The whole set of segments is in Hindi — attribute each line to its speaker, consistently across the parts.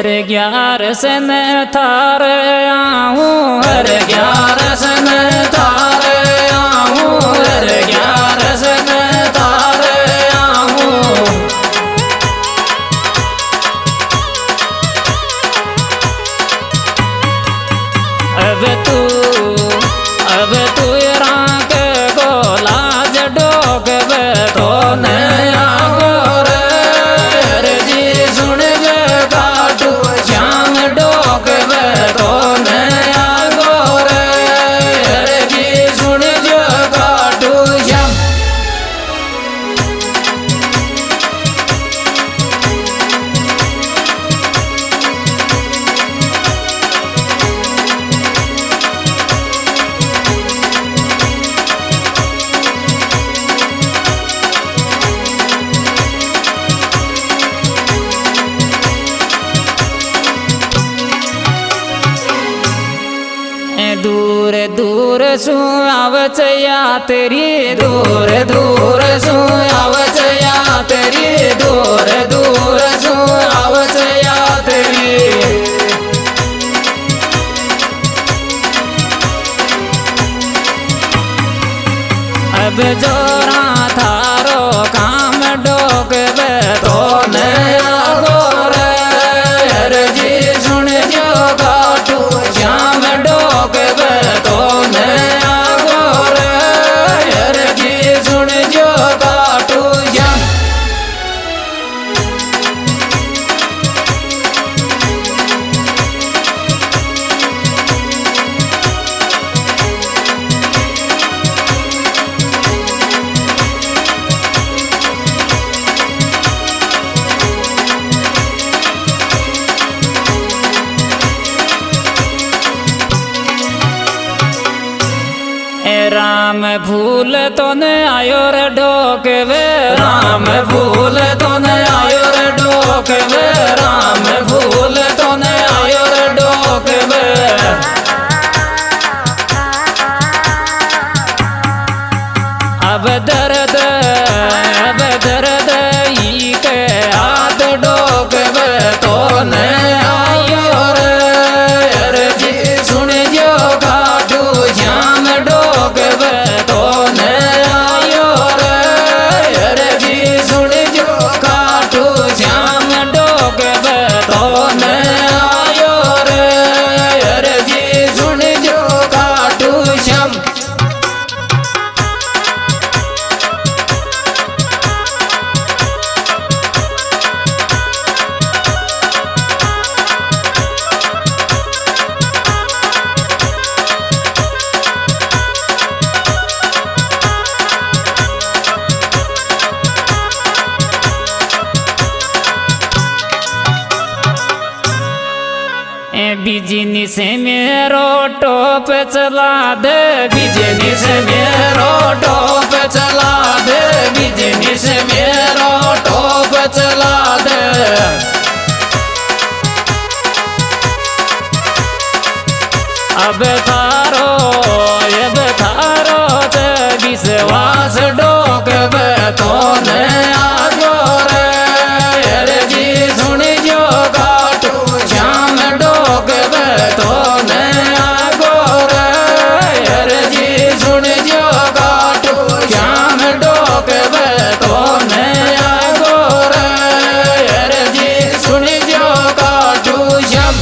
Speaker 1: ग्यारस में थारे आऊं, हर ग्यारस में थारे आऊं, हर ग्यारस में थारे आऊं। अब तू राग गोला जडोग तो नया गोर जी सुन जे काटू श्याम डोग तो नया गोर जी सुन जो काटू श्याम। दूर दूर सु आवच या तेरी, दूर दूर सु आवच या तेरी, दूर दूर सु आवच या तेरी। अब जोरा थारो काम डोक तो नया गोर जी सुन जो काटू श्याम डोक तो नया गोर जी सुन जो काटू श्याम। राम भूल तो न आयो रे डोकवे, राम भूल तो न आयो रे डोकवे, राम भूल तो न आयो रे डोकवे। अब दर्द ई के हाथ डोकवे तो न आयो रे जी सुन जो काटू श्याम डोक तो नया योर जी सुन जो काटू श्याम डोक तो नया योर जी सुन जो काटू श्याम। बिजनेस मेरो टोप चला दे, बिजनेस मेरो टोप चला दे, बिजनेस मेरो टोप चला दे। अब थारो विश्वास डोक तो नया गोर जी सुन जो काटू श्याम डोक तो नया गोर जी सुन जो काटू श्याम डोक तो नया गोर जी सुन जो काटू श्याम।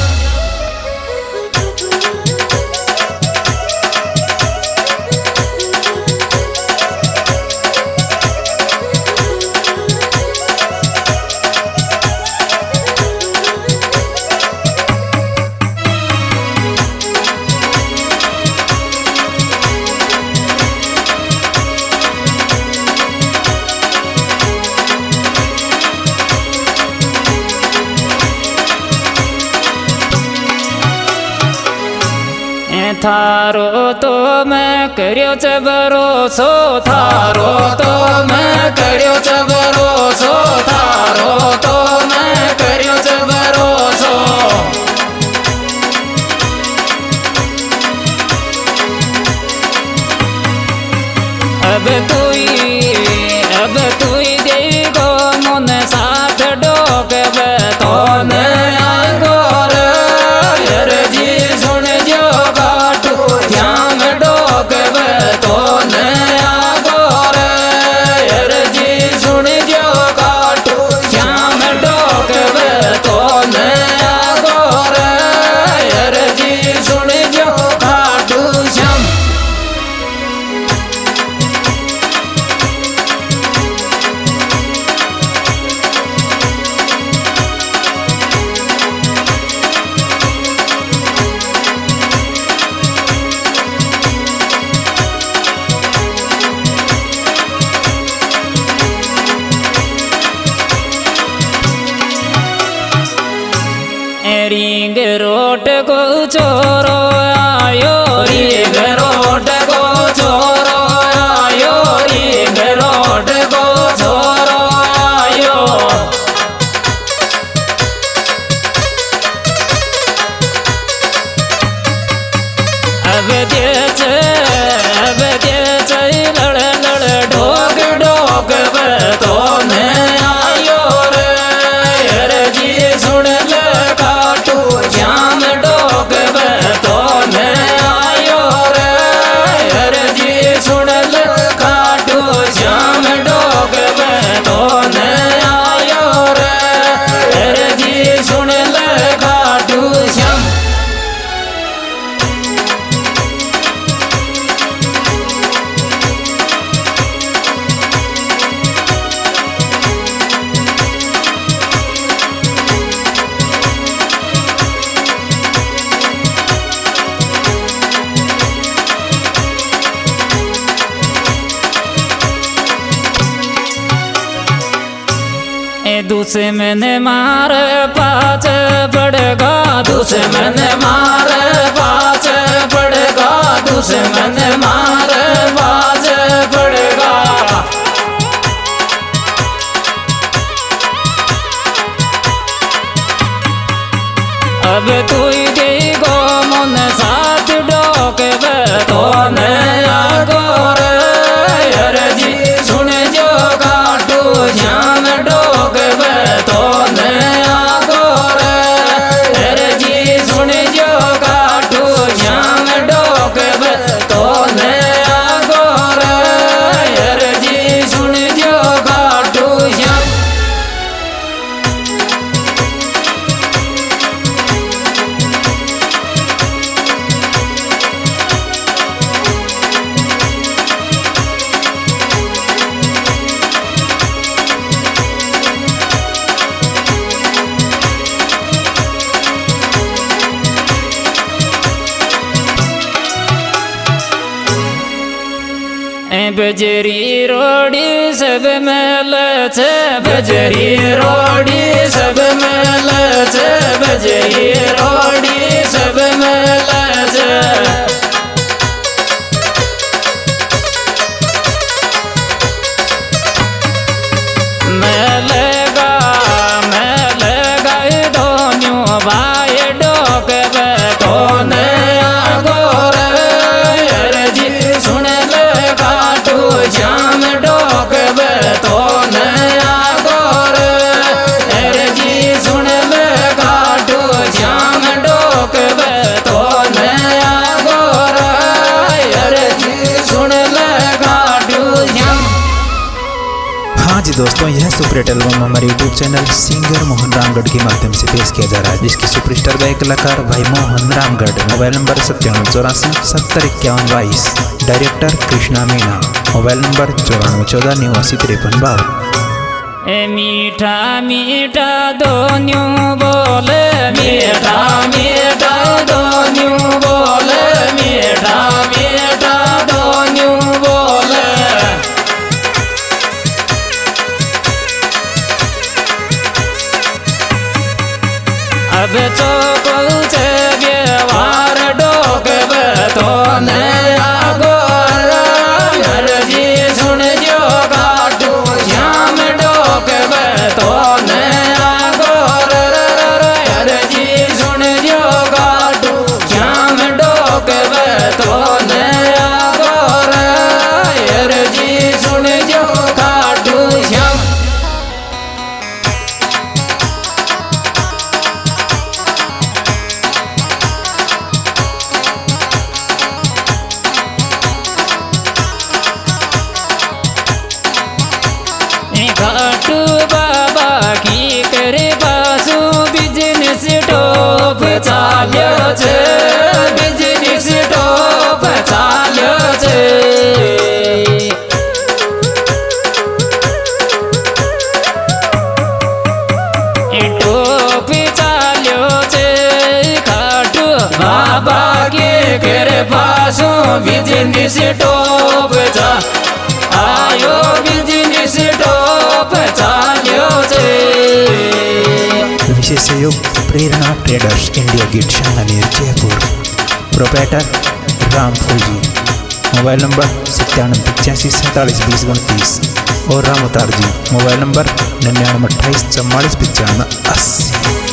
Speaker 1: थारो तो मैं कर्यो च भरोसो, थारो तो मैं कर्यो च भरोसो, थारो तो मैं कर्यो च भरोसो। अब तू ही देवी को मन साथ डोक तो नया गो को छोरो आयो रिंग रोड को छोरो आयो रिंग रोड को छोरो आयो अब दे लड़ लड़ ढोक ढोक तो ने आयो रे अरे जी सुन ले काटू श्याम ढोक तो ने आयो रे अरे जी सुन ले काटू श्याम ढोक तो ने आयो रे अरे जी सुन ले काटू श्याम दुश्मन मार पाच पड़ेगा दुश्मन मार पाच पड़ेगा दुश्मन मार पाच पड़ेगा अब तू देगो मन साथ डोक तो ने आगोर अरे जी सुन जो काटू श्याम डोक तो ने आगोर अरे जी सुन जो काटू श्याम डोक तो ने आगोर अरे जी सुन जो काटू श्याम बजरी रोड़ी सब मेल छे बजरी रोड़ी सब मेल छे बजरी रोड़ी सब मेल छे मेलेगा दोन्यों भाई डोक तो ने आगोर अरे जी सुन ले काटू श्याम डोक तो ने आगोर अरे जी सुन ले काटू श्याम डोक तो ने आगोर अरे जी सुन ले काटू श्याम।
Speaker 2: हाँ जी दोस्तों, यह सुपरहिट एल्बम हमारे YouTube channel singer Mohan Ramgarh के माध्यम से पेश किया जा रहा है, जिसके सुपरस्टार गायक कलाकार भाई Mohan Ramgarh. Mobile number 9784 director Krishna Meena. Mobile number 9414
Speaker 1: मीठा मीठा दोन्यों बोले मीठा मीठा दोन्यों बोले मीठा मीठा दोन्यों बोले अब चौको से व्यवहार डोक तो ने आगोर अरे जी सुन जो काटू श्याम डोक तो ने आगोर अरे जी सुन जो काटू श्याम डोक तो ने आगोर अरे जी सुन जो काटू श्याम। घाटू बाबा की करे पासू बिजनेस टॉप चाल्यो छे बिजनेस टॉप चाल्यो छे टॉप चाल्यो छे घाटू बाबा के करे पासू बिजनेस टॉप आयो बिजनेस टॉप चाल्यो छे।
Speaker 2: विशेष सहयोग Prerna traders India gate Shamlaner Jaipur. Proprietor Ram Fauji. Mobile number 9785472029 और राम अवतार जी मोबाइल नंबर 9928445580।